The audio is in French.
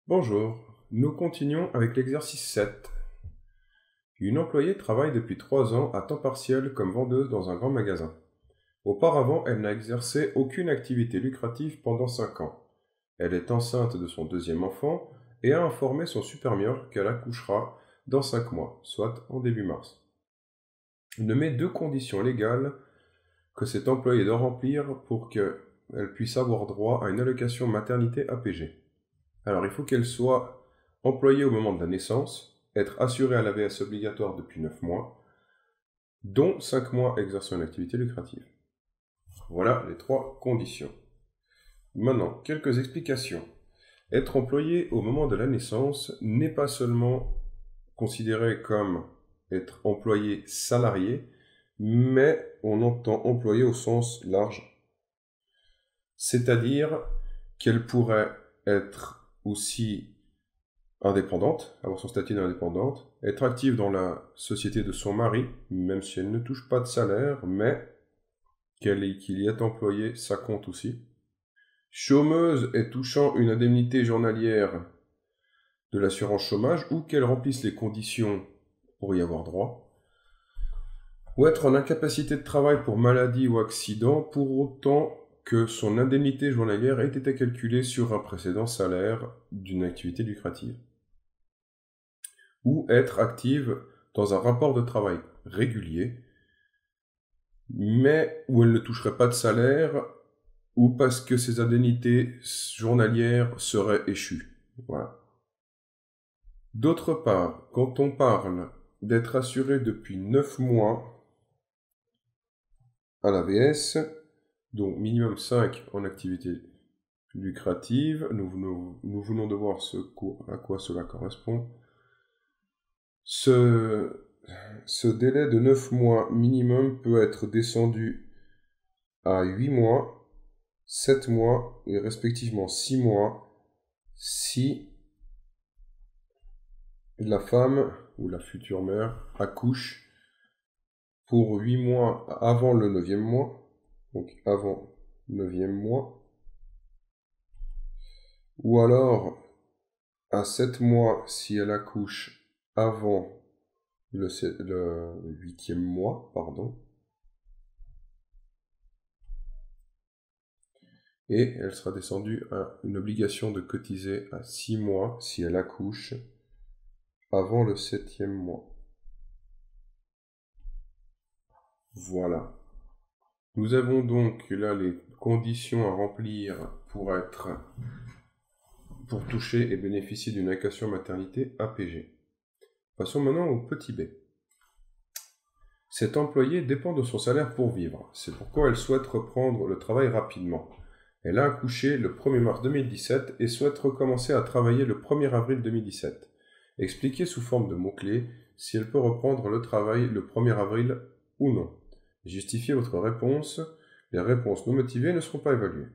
Bonjour, nous continuons avec l'exercice 7. Une employée travaille depuis 3 ans à temps partiel comme vendeuse dans un grand magasin. Auparavant, elle n'a exercé aucune activité lucrative pendant 5 ans. Elle est enceinte de son deuxième enfant et a informé son supérieur qu'elle accouchera dans 5 mois, soit en début mars. Il met 2 conditions légales que cette employée doit remplir pour qu'elle puisse avoir droit à une allocation maternité APG. Alors, il faut qu'elle soit employée au moment de la naissance, être assurée à l'AVS obligatoire depuis 9 mois, dont 5 mois exerçant une activité lucrative. Voilà les 3 conditions. Maintenant, quelques explications. Être employé au moment de la naissance n'est pas seulement considéré comme être employé salarié, mais on entend employé au sens large. C'est-à-dire qu'elle pourrait être aussi indépendante, avoir son statut d'indépendante, être active dans la société de son mari, même si elle ne touche pas de salaire, mais qu'il y est employé, ça compte aussi. Chômeuse et touchant une indemnité journalière de l'assurance chômage ou qu'elle remplisse les conditions pour y avoir droit. Ou être en incapacité de travail pour maladie ou accident pour autant que son indemnité journalière ait été calculée sur un précédent salaire d'une activité lucrative. Ou être active dans un rapport de travail régulier, mais où elle ne toucherait pas de salaire, ou parce que ses indemnités journalières seraient échues. Voilà. D'autre part, quand on parle d'être assuré depuis 9 mois à l'AVS, donc minimum 5 en activité lucrative, nous venons de voir à quoi cela correspond. Ce délai de 9 mois minimum peut être descendu à 8 mois, 7 mois et respectivement 6 mois si la femme ou la future mère accouche pour 8 mois avant le 9e mois, donc avant 9e mois, ou alors à 7 mois si elle accouche avant le 8e mois, pardon. Et elle sera descendue à une obligation de cotiser à 6 mois si elle accouche avant le 7e mois. Voilà. Nous avons donc là les conditions à remplir pour toucher et bénéficier d'une allocation maternité APG. Passons maintenant au petit b. Cette employée dépend de son salaire pour vivre. C'est pourquoi elle souhaite reprendre le travail rapidement. Elle a accouché le 1er mars 2017 et souhaite recommencer à travailler le 1er avril 2017. Expliquez sous forme de mots-clés si elle peut reprendre le travail le 1er avril ou non. Justifiez votre réponse. Les réponses non motivées ne seront pas évaluées.